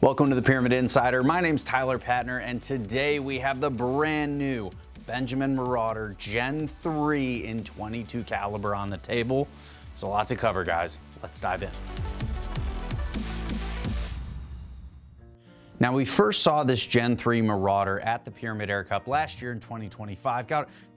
Welcome to the Pyramyd Insyder. My name's Tyler Patner, and today we have the brand new Benjamin Marauder Gen 3 in 22 caliber on the table. There's a lot to cover, guys. Let's dive in. Now, we first saw this Gen 3 Marauder at the Pyramyd Air Cup last year in 2025.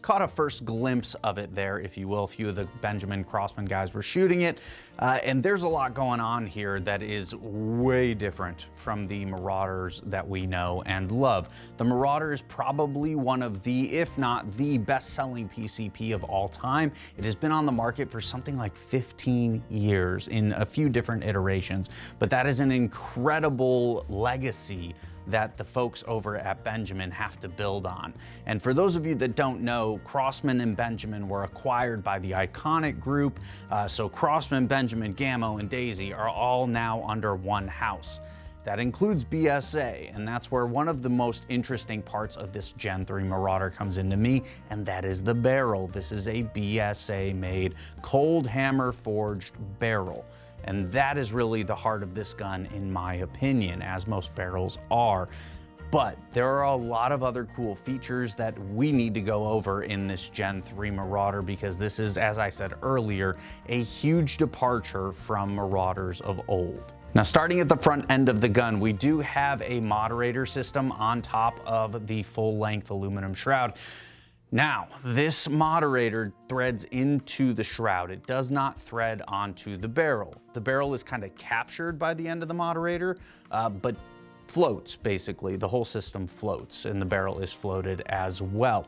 Caught a first glimpse of it there, if you will. A few of the Benjamin Crossman guys were shooting it. And there's a lot going on here that is way different from the Marauders that we know and love. The Marauder is probably one of the, if not the best-selling PCP of all time. It has been on the market for something like 15 years in a few different iterations, but that is an incredible legacy that the folks over at Benjamin have to build on. And for those of you that don't know, Crossman and Benjamin were acquired by the iconic group. So Crossman, Benjamin, Gammo, and Daisy are all now under one house. That includes BSA, and that's where one of the most interesting parts of this Gen 3 Marauder comes into me, and that is the barrel. This is a BSA-made, cold hammer forged barrel. And that is really the heart of this gun, in my opinion, as most barrels are. But there are a lot of other cool features that we need to go over in this Gen 3 Marauder, because this is, as I said earlier, a huge departure from Marauders of old. Now, starting at the front end of the gun, we do have a moderator system on top of the full-length aluminum shroud. Now, this moderator threads into the shroud. It does not thread onto the barrel. The barrel is kind of captured by the end of the moderator, but floats, basically. The whole system floats, and the barrel is floated as well.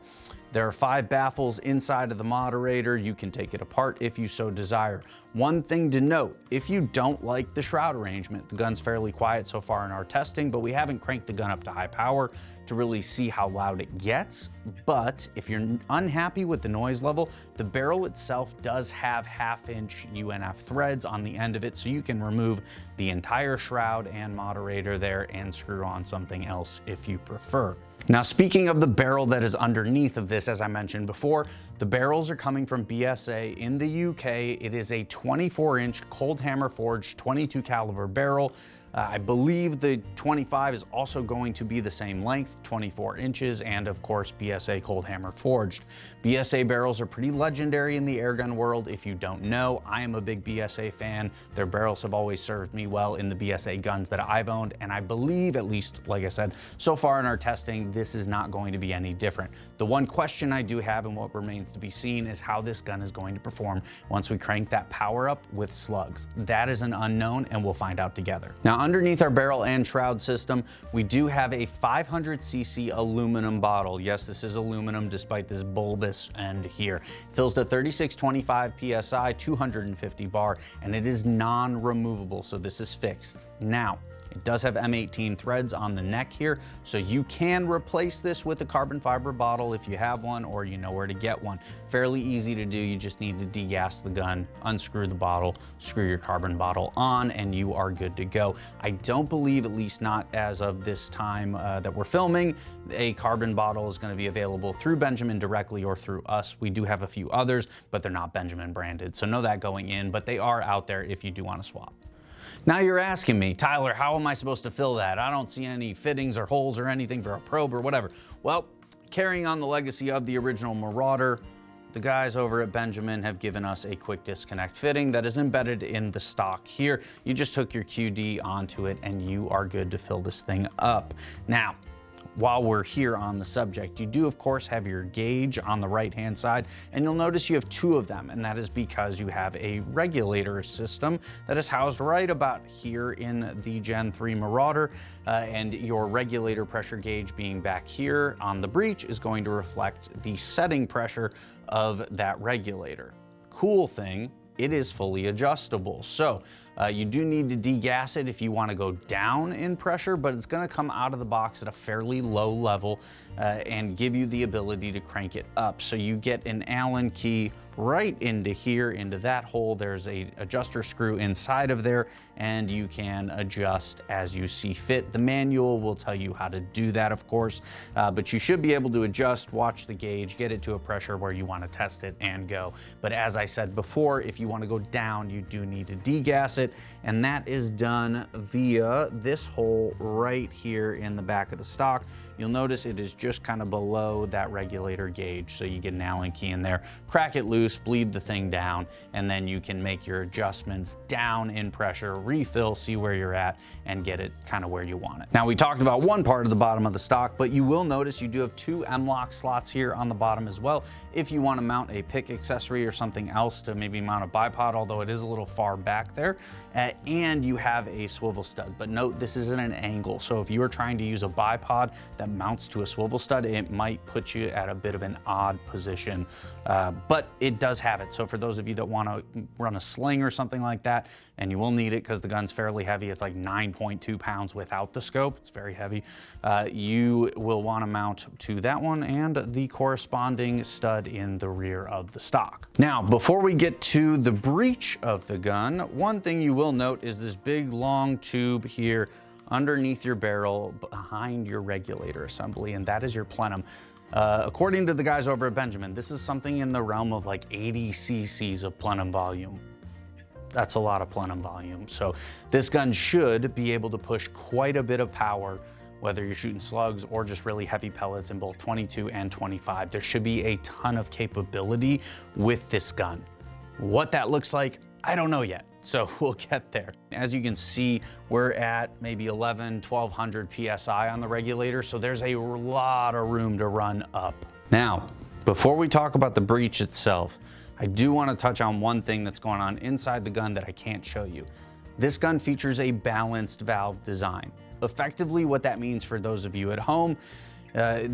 There are 5 baffles inside of the moderator. You can take it apart if you so desire. One thing to note, if you don't like the shroud arrangement, the gun's fairly quiet so far in our testing, but we haven't cranked the gun up to high power to really see how loud it gets. But if you're unhappy with the noise level, the barrel itself does have 1/2-inch UNF threads on the end of it, so you can remove the entire shroud and moderator there and screw on something else if you prefer. Now, speaking of the barrel that is underneath of this, as I mentioned before, the barrels are coming from BSA in the UK. It is a 24-inch cold hammer forged 22 caliber barrel. I believe the 25 is also going to be the same length, 24 inches, and of course BSA cold hammer forged. BSA barrels are pretty legendary in the airgun world. If you don't know, I am a big BSA fan. Their barrels have always served me well in the BSA guns that I've owned, and I believe, at least like I said, so far in our testing, this is not going to be any different. The one question I do have, and what remains to be seen, is how this gun is going to perform once we crank that power up with slugs. That is an unknown, and we'll find out together. Now, underneath our barrel and shroud system, we do have a 500cc aluminum bottle. Yes, this is aluminum despite this bulbous end here. It fills to 3625 PSI, 250 bar, and it is non-removable, so this is fixed. Now, it does have M18 threads on the neck here, so you can replace this with a carbon fiber bottle if you have one or you know where to get one. Fairly easy to do. You just need to degas the gun, unscrew the bottle, screw your carbon bottle on, and you are good to go. I don't believe, at least not as of this time that we're filming, a carbon bottle is going to be available through Benjamin directly or through us. We do have a few others, but they're not Benjamin branded, so know that going in, but they are out there if you do want to swap. Now you're asking me, Tyler, how am I supposed to fill that? I don't see any fittings or holes or anything for a probe or whatever. Well, carrying on the legacy of the original Marauder, the guys over at Benjamin have given us a quick disconnect fitting that is embedded in the stock here. You just hook your QD onto it and you are good to fill this thing up. Now, while we're here on the subject, you do of course have your gauge on the right hand side, and you'll notice you have 2 of them, and that is because you have a regulator system that is housed right about here in the Gen 3 Marauder, and your regulator pressure gauge being back here on the breech is going to reflect the setting pressure of that regulator. Cool thing, it is fully adjustable. So you do need to degas it if you want to go down in pressure, but it's going to come out of the box at a fairly low level and give you the ability to crank it up. So you get an Allen key right into here, into that hole. There's a adjuster screw inside of there, and you can adjust as you see fit. The manual will tell you how to do that, of course, but you should be able to adjust, watch the gauge, get it to a pressure where you want to test it and go. But as I said before, if you want to go down, you do need to degas it. it, and that is done via this hole right here in the back of the stock. You'll notice it is just kind of below that regulator gauge, so you get an Allen key in there, crack it loose, bleed the thing down, and then you can make your adjustments down in pressure, refill, see where you're at, and get it kind of where you want it. Now, we talked about one part of the bottom of the stock, but you will notice you do have two M-LOK slots here on the bottom as well, if you want to mount a pick accessory or something else to maybe mount a bipod, although it is a little far back there, and you have a swivel stud. But note, this isn't an angle, so if you are trying to use a bipod that mounts to a swivel stud, it might put you at a bit of an odd position, but it does have it. So for those of you that want to run a sling or something like that, and you will need it because the gun's fairly heavy, it's like 9.2 pounds without the scope, it's very heavy, you will want to mount to that one and the corresponding stud in the rear of the stock. Now, before we get to the breech of the gun, one thing you will note is this big long tube here underneath your barrel behind your regulator assembly, and that is your plenum. According to the guys over at Benjamin, this is something in the realm of like 80 cc's of plenum volume. That's a lot of plenum volume. So this gun should be able to push quite a bit of power, whether you're shooting slugs or just really heavy pellets in both 22 and 25. There should be a ton of capability with this gun. What that looks like, I don't know yet, so we'll get there. As you can see, we're at maybe 1200 PSI on the regulator, so there's a lot of room to run up. Now, before we talk about the breech itself, I do want to touch on one thing that's going on inside the gun that I can't show you. This gun features a balanced valve design. Effectively, what that means for those of you at home,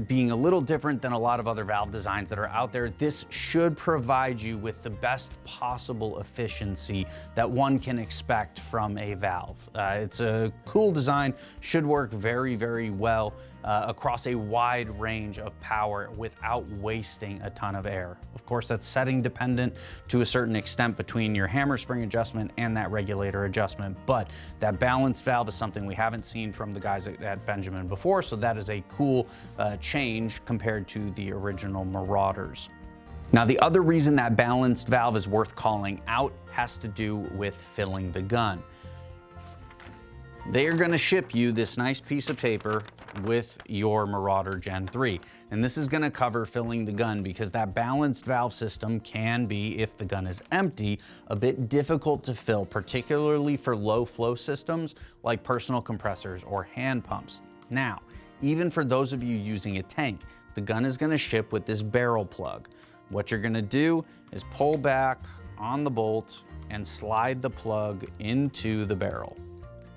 being a little different than a lot of other valve designs that are out there, this should provide you with the best possible efficiency that one can expect from a valve. It's a cool design, should work very, very well across a wide range of power without wasting a ton of air. Of course, that's setting dependent to a certain extent between your hammer spring adjustment and that regulator adjustment, but that balanced valve is something we haven't seen from the guys at Benjamin before, so that is a cool change compared to the original Marauders. Now, the other reason that balanced valve is worth calling out has to do with filling the gun. They are going to ship you this nice piece of paper with your Marauder Gen 3. And this is going to cover filling the gun because that balanced valve system can be, if the gun is empty, a bit difficult to fill, particularly for low flow systems like personal compressors or hand pumps. Now, even for those of you using a tank, the gun is going to ship with this barrel plug. What you're going to do is pull back on the bolt and slide the plug into the barrel,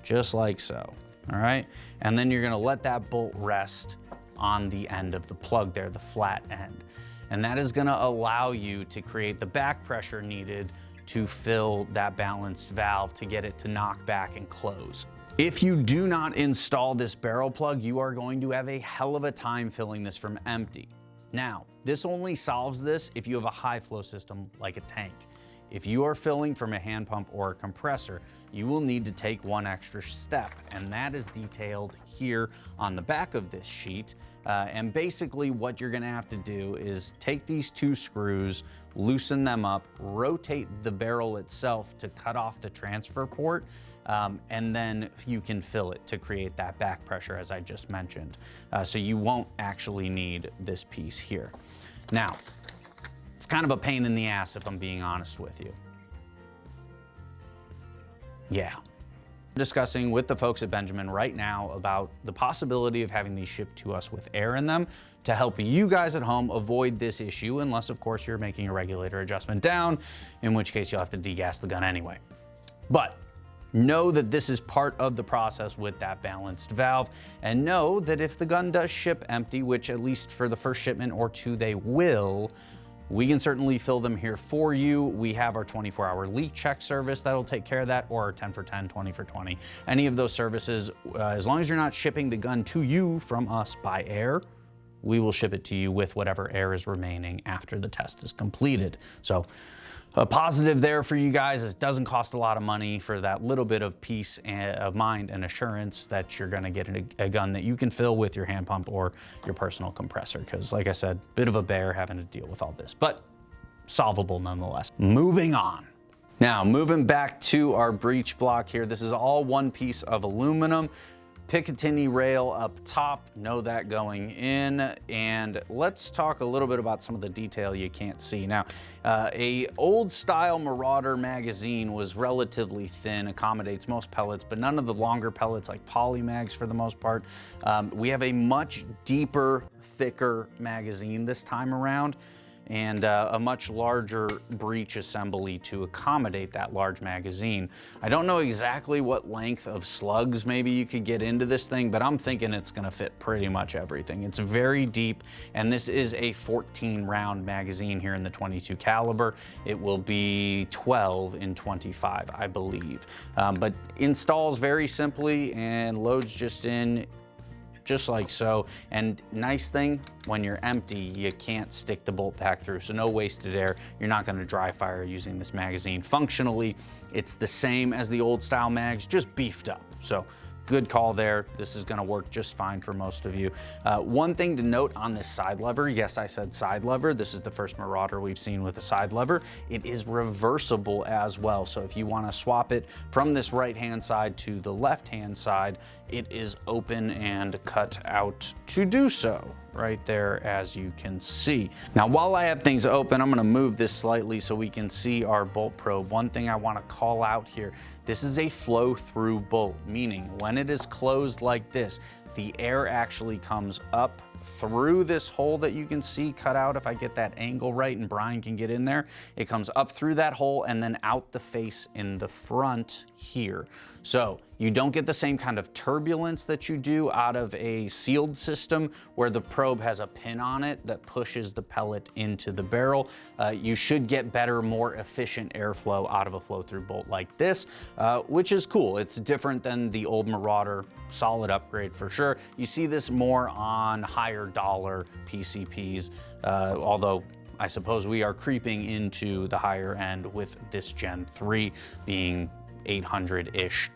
just like so, all right? And then you're gonna let that bolt rest on the end of the plug there, the flat end. And that is gonna allow you to create the back pressure needed to fill that balanced valve to get it to knock back and close. If you do not install this barrel plug, you are going to have a hell of a time filling this from empty. Now, this only solves this if you have a high flow system like a tank. If you are filling from a hand pump or a compressor, you will need to take one extra step, and that is detailed here on the back of this sheet. And basically what you're gonna have to do is take these two screws, loosen them up, rotate the barrel itself to cut off the transfer port, and then you can fill it to create that back pressure as I just mentioned. So you won't actually need this piece here. Now, it's kind of a pain in the ass if I'm being honest with you. Yeah. We're discussing with the folks at Benjamin right now about the possibility of having these shipped to us with air in them to help you guys at home avoid this issue, unless of course you're making a regulator adjustment down, in which case you'll have to degas the gun anyway. But know that this is part of the process with that balanced valve, and know that if the gun does ship empty, which at least for the first shipment or two they will, we can certainly fill them here for you. We have our 24-hour leak check service that'll take care of that, or our 10 for 10, 20 for 20. Any of those services, as long as you're not shipping the gun to you from us by air, we will ship it to you with whatever air is remaining after the test is completed. So a positive there for you guys is it doesn't cost a lot of money for that little bit of peace of mind and assurance that you're gonna get a gun that you can fill with your hand pump or your personal compressor. Because like I said, bit of a bear having to deal with all this, but solvable nonetheless. Moving on. Now, moving back to our breech block here, this is all one piece of aluminum. Picatinny rail up top, know that going in. And let's talk a little bit about some of the detail you can't see. Now, a old style Marauder magazine was relatively thin, accommodates most pellets, but none of the longer pellets like polymags for the most part. We have a much deeper, thicker magazine this time around, and a much larger breech assembly to accommodate that large magazine. I don't know exactly what length of slugs maybe you could get into this thing, but I'm thinking it's gonna fit pretty much everything. It's very deep, and this is a 14 round magazine here in the 22 caliber. It will be 12 in 25, I believe. But installs very simply and loads just in just like so. And nice thing, when you're empty, you can't stick the bolt back through, so no wasted air. You're not gonna dry fire using this magazine. Functionally, it's the same as the old style mags, just beefed up. So good call there. This is gonna work just fine for most of you. One thing to note on this side lever, yes, I said side lever. This is the first Marauder we've seen with a side lever. It is reversible as well. So if you wanna swap it from this right-hand side to the left-hand side, it is open and cut out to do so. Right there, as you can see. Now, while I have things open, I'm gonna move this slightly so we can see our bolt probe. One thing I wanna call out here, this is a flow-through bolt, meaning when it is closed like this, the air actually comes up through this hole that you can see cut out. If I get that angle right and Brian can get in there, it comes up through that hole and then out the face in the front here. So you don't get the same kind of turbulence that you do out of a sealed system where the probe has a pin on it that pushes the pellet into the barrel. You should get better, more efficient airflow out of a flow-through bolt like this, which is cool. It's different than the old Marauder, solid upgrade for sure. You see this more on higher dollar PCPs, although I suppose we are creeping into the higher end with this Gen 3 being $800-ish.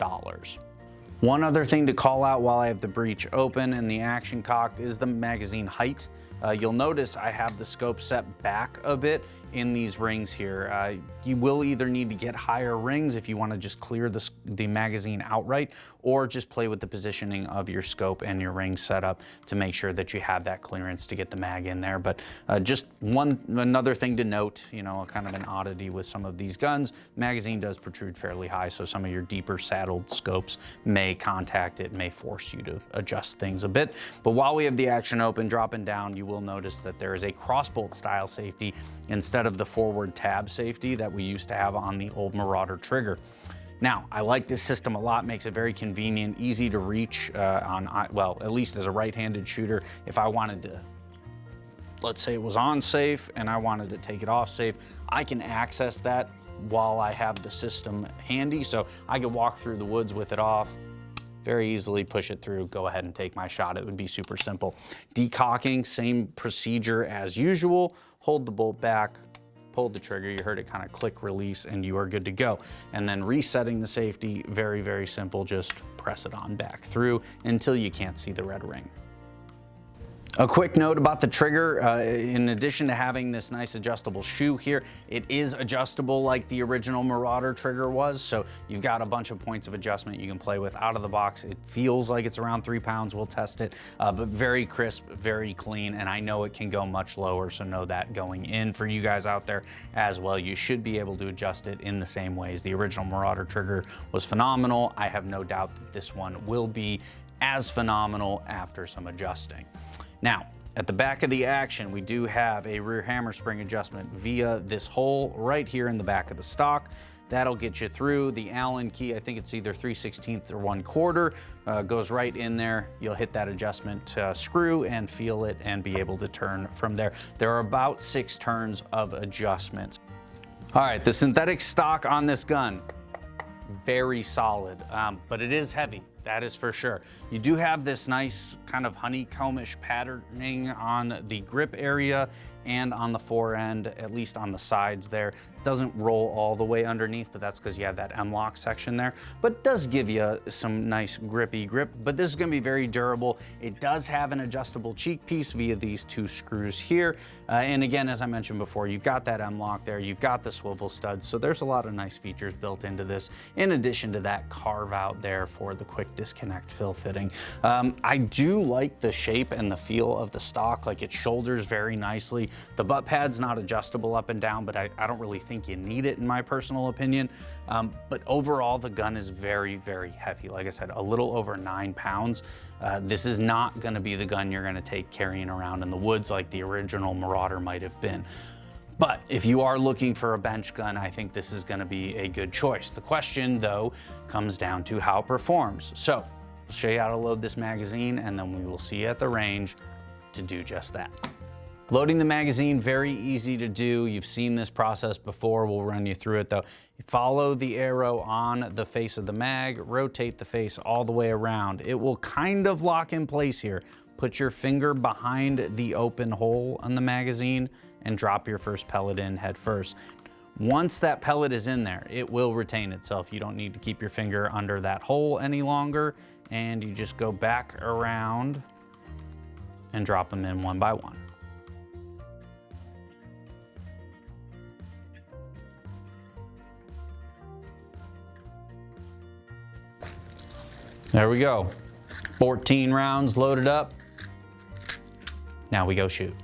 One other thing to call out while I have the breech open and the action cocked is the magazine height. You'll notice I have the scope set back a bit in these rings here. You will either need to get higher rings if you want to just clear the magazine outright, or just play with the positioning of your scope and your ring setup to make sure that you have that clearance to get the mag in there. But just another thing to note, you know, kind of an oddity with some of these guns, magazine does protrude fairly high, so some of your deeper saddled scopes may contact it, may force you to adjust things a bit. But while we have the action open, dropping down, you will notice that there is a crossbolt style safety instead of the forward tab safety that we used to have on the old Marauder trigger. Now, I like this system a lot, makes it very convenient, easy to reach well, at least as a right-handed shooter. If I wanted to, let's say it was on safe and I wanted to take it off safe, I can access that while I have the system handy. So I could walk through the woods with it off, very easily push it through, go ahead and take my shot. It would be super simple. Decocking, same procedure as usual. Hold the bolt back, pull the trigger, you heard it kind of click release, and you are good to go. And then resetting the safety, very, very simple. Just press it on back through until you can't see the red ring. A quick note about the trigger, in addition to having this nice adjustable shoe here, it is adjustable like the original Marauder trigger was, so you've got a bunch of points of adjustment you can play with out of the box. It feels like it's around 3 pounds, we'll test it, but very crisp, very clean, and I know it can go much lower, so know that going in for you guys out there as well. You should be able to adjust it in the same ways. The original Marauder trigger was phenomenal. I have no doubt that this one will be as phenomenal after some adjusting. Now, at the back of the action, we do have a rear hammer spring adjustment via this hole right here in the back of the stock. That'll get you through. The Allen key, I think it's either 3/16 or 1/4, goes right in there. You'll hit that adjustment screw and feel it and be able to turn from there. There are about 6 turns of adjustments. All right, the synthetic stock on this gun, very solid, but it is heavy. That is for sure. You do have this nice kind of honeycombish patterning on the grip area and on the fore end, at least on the sides there. It doesn't roll all the way underneath, but that's because you have that M-lock section there. But it does give you some nice grippy grip, but this is gonna be very durable. It does have an adjustable cheek piece via these 2 screws here. And again, as I mentioned before, you've got that M-lock there, you've got the swivel studs, so there's a lot of nice features built into this, in addition to that carve out there for the quick disconnect fill fitting. I do like the shape and the feel of the stock, like it shoulders very nicely. The butt pad's not adjustable up and down, but I don't really think you need it in my personal opinion. But overall, the gun is very, very heavy. Like I said, a little over 9 pounds. This is not gonna be the gun you're gonna take carrying around in the woods like the original Marauder might have been. But if you are looking for a bench gun, I think this is gonna be a good choice. The question though comes down to how it performs. So I'll show you how to load this magazine, and then we will see you at the range to do just that. Loading the magazine, very easy to do. You've seen this process before. We'll run you through it though. You follow the arrow on the face of the mag, rotate the face all the way around. It will kind of lock in place here. Put your finger behind the open hole on the magazine and drop your first pellet in head first. Once that pellet is in there, it will retain itself. You don't need to keep your finger under that hole any longer, and you just go back around and drop them in one by one. There we go. 14 rounds loaded up. Now we go shoot.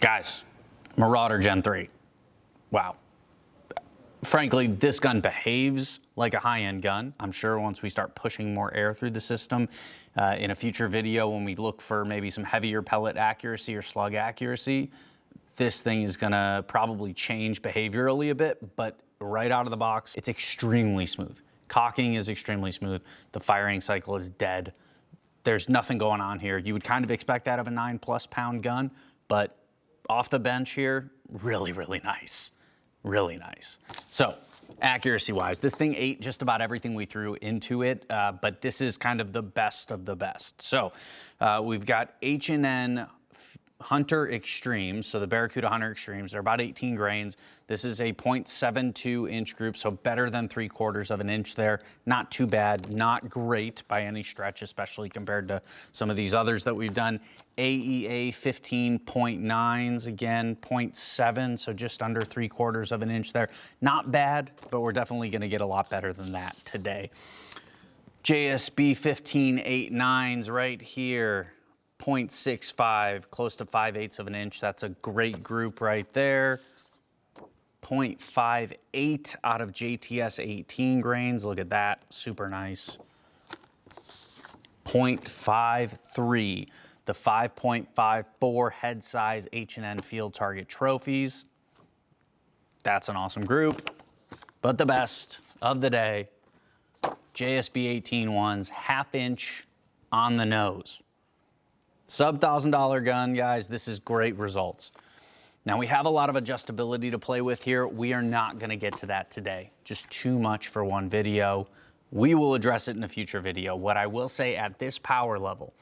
Guys, Marauder Gen 3. Wow. Frankly, this gun behaves like a high-end gun. I'm sure once we start pushing more air through the system, in a future video when we look for maybe some heavier pellet accuracy or slug accuracy, this thing is gonna probably change behaviorally a bit, but right out of the box, it's extremely smooth. Cocking is extremely smooth. The firing cycle is dead. There's nothing going on here. You would kind of expect that of a 9+ pound gun, but off the bench here, really, really nice. Really nice. So Accuracy wise, this thing ate just about everything we threw into it, but this is kind of the best of the best. So we've got H&N Hunter Extremes, so the Barracuda Hunter Extremes, they're about 18 grains. This is a 0.72 inch group, so better than 3/4 of an inch there. Not too bad, not great by any stretch, especially compared to some of these others that we've done. AEA 15.9s, again, 0.7, so just under 3/4 of an inch there. Not bad, but we're definitely gonna get a lot better than that today. JSB 15.89s right here. 0.65, close to 5/8 of an inch. That's a great group right there. 0.58 out of JTS 18 grains. Look at that, super nice. 0.53, the 5.54 head size H&N Field Target Trophies. That's an awesome group. But the best of the day, JSB 18 ones, 1/2 inch on the nose. Sub $1,000 gun, guys, this is great results. Now we have a lot of adjustability to play with here. We are not gonna get to that today. Just too much for one video. We will address it in a future video. What I will say at this power level,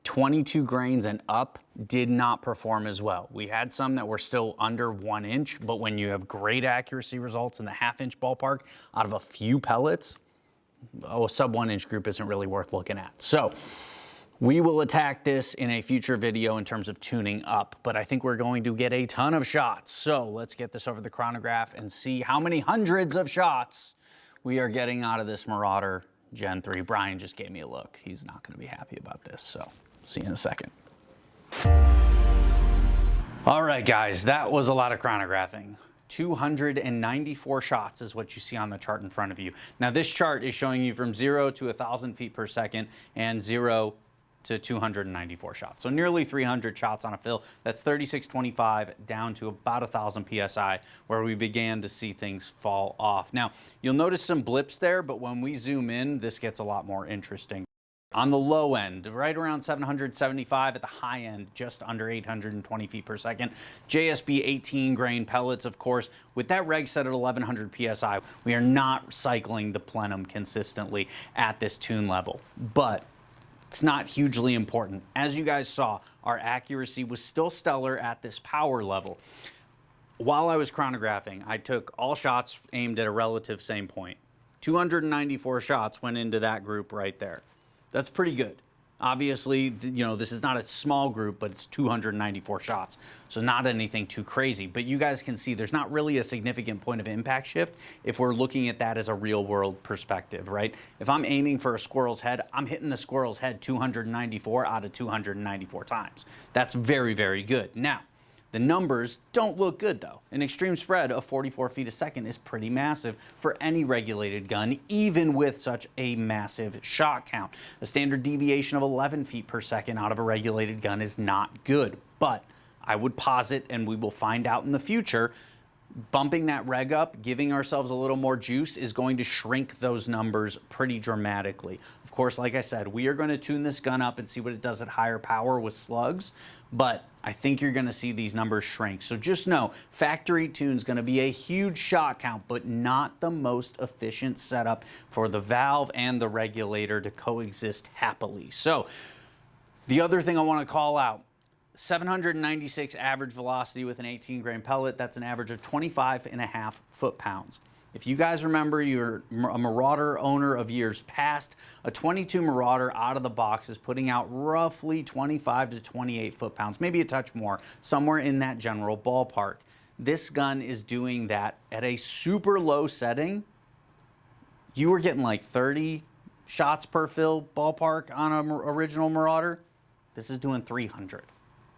22 grains and up did not perform as well. We had some that were still under 1 inch, but when you have great accuracy results in the 1/2 inch ballpark out of a few pellets, a sub 1 inch group isn't really worth looking at. So we will attack this in a future video in terms of tuning up, but I think we're going to get a ton of shots. So let's get this over the chronograph and see how many hundreds of shots we are getting out of this Marauder Gen 3. Brian just gave me a look. He's not gonna be happy about this, so see you in a second. All right, guys, that was a lot of chronographing. 294 shots is what you see on the chart in front of you. Now this chart is showing you from 0 to 1,000 feet per second and 0 to 294 shots. So nearly 300 shots on a fill. That's 3625 down to about 1,000 PSI where we began to see things fall off. Now, you'll notice some blips there, but when we zoom in, this gets a lot more interesting. On the low end, right around 775, at the high end, just under 820 feet per second. JSB 18 grain pellets, of course, with that reg set at 1100 PSI, we are not cycling the plenum consistently at this tune level, but it's not hugely important. As you guys saw, our accuracy was still stellar at this power level. While I was chronographing, I took all shots aimed at a relative same point. 294 shots went into that group right there. That's pretty good. Obviously, you know, this is not a small group, but it's 294 shots. So not anything too crazy, but you guys can see there's not really a significant point of impact shift if we're looking at that as a real world perspective, right? If I'm aiming for a squirrel's head, I'm hitting the squirrel's head 294 out of 294 times. That's very, very good. Now, the numbers don't look good though. An extreme spread of 44 feet a second is pretty massive for any regulated gun, even with such a massive shot count. A standard deviation of 11 feet per second out of a regulated gun is not good, but I would posit, and we will find out in the future, bumping that reg up, giving ourselves a little more juice is going to shrink those numbers pretty dramatically. Of course, like I said, we are going to tune this gun up and see what it does at higher power with slugs, but I think you're going to see these numbers shrink. So just know, factory tune's going to be a huge shot count, but not the most efficient setup for the valve and the regulator to coexist happily. So the other thing I want to call out, 796 average velocity with an 18 grain pellet. That's an average of 25.5 foot-pounds. If you guys remember, you're a Marauder owner of years past, a 22 Marauder out of the box is putting out roughly 25 to 28 foot-pounds, maybe a touch more, somewhere in that general ballpark. This gun is doing that at a super low setting. You were getting like 30 shots per fill ballpark on an original Marauder. This is doing 300.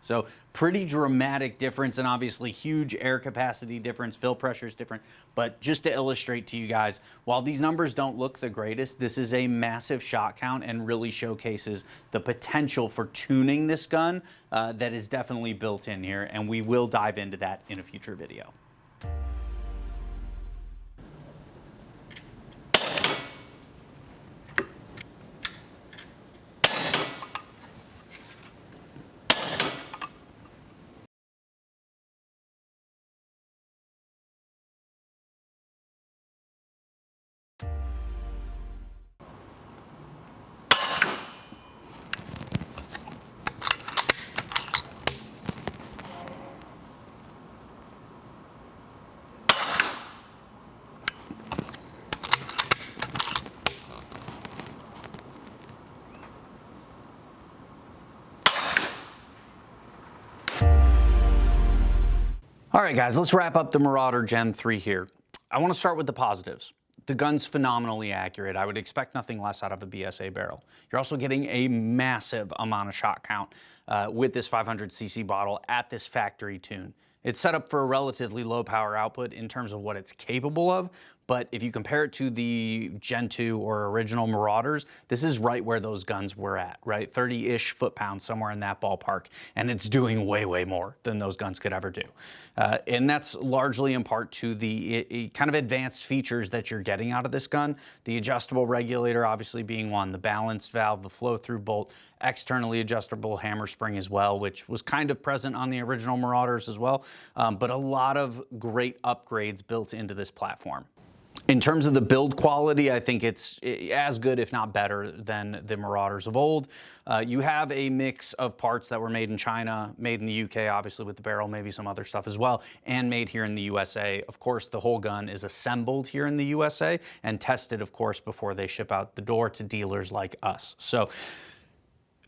So pretty dramatic difference, and obviously huge air capacity difference, fill pressure is different. But just to illustrate to you guys, while these numbers don't look the greatest, this is a massive shot count and really showcases the potential for tuning this gun that is definitely built in here, and we will dive into that in a future video. All right, guys, let's wrap up the Marauder Gen 3 here. I want to start with the positives. The gun's phenomenally accurate. I would expect nothing less out of a BSA barrel. You're also getting a massive amount of shot count with this 500cc bottle at this factory tune. It's set up for a relatively low power output in terms of what it's capable of, but if you compare it to the Gen 2 or original Marauders, this is right where those guns were at, right? 30-ish foot-pounds, somewhere in that ballpark, and it's doing way, way more than those guns could ever do. And that's largely in part to the kind of advanced features that you're getting out of this gun. The adjustable regulator obviously being one, the balanced valve, the flow-through bolt, externally adjustable hammer spring as well, which was kind of present on the original Marauders as well, but a lot of great upgrades built into this platform. In terms of the build quality, I think it's as good, if not better, than the Marauders of old. You have a mix of parts that were made in China, made in the UK, obviously with the barrel, maybe some other stuff as well, and made here in the USA. Of course, the whole gun is assembled here in the USA and tested, of course, before they ship out the door to dealers like us. So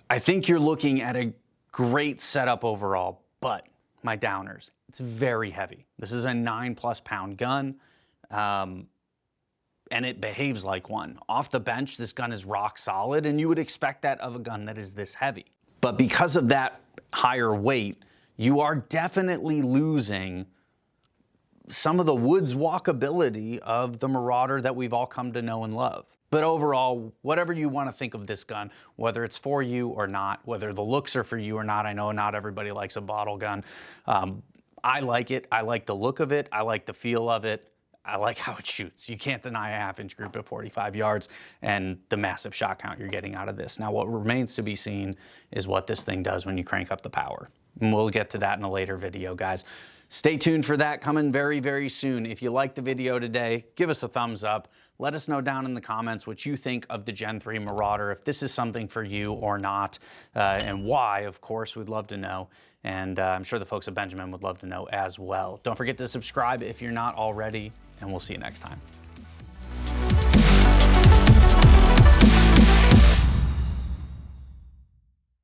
I think you're looking at a great setup overall, but my downers, it's very heavy. This is a 9+ pound gun. And it behaves like one. Off the bench, this gun is rock solid, and you would expect that of a gun that is this heavy. But because of that higher weight, you are definitely losing some of the woods walkability of the Marauder that we've all come to know and love. But overall, whatever you want to think of this gun, whether it's for you or not, whether the looks are for you or not, I know not everybody likes a bottle gun. I like it. I like the look of it. I like the feel of it. I like how it shoots. You can't deny a half-inch group at 45 yards and the massive shot count you're getting out of this. Now, what remains to be seen is what this thing does when you crank up the power. And we'll get to that in a later video, guys. Stay tuned for that coming very, very soon. If you liked the video today, give us a thumbs up. Let us know down in the comments what you think of the Gen 3 Marauder, if this is something for you or not, and why, of course, we'd love to know. And I'm sure the folks at Benjamin would love to know as well. Don't forget to subscribe if you're not already, and we'll see you next time.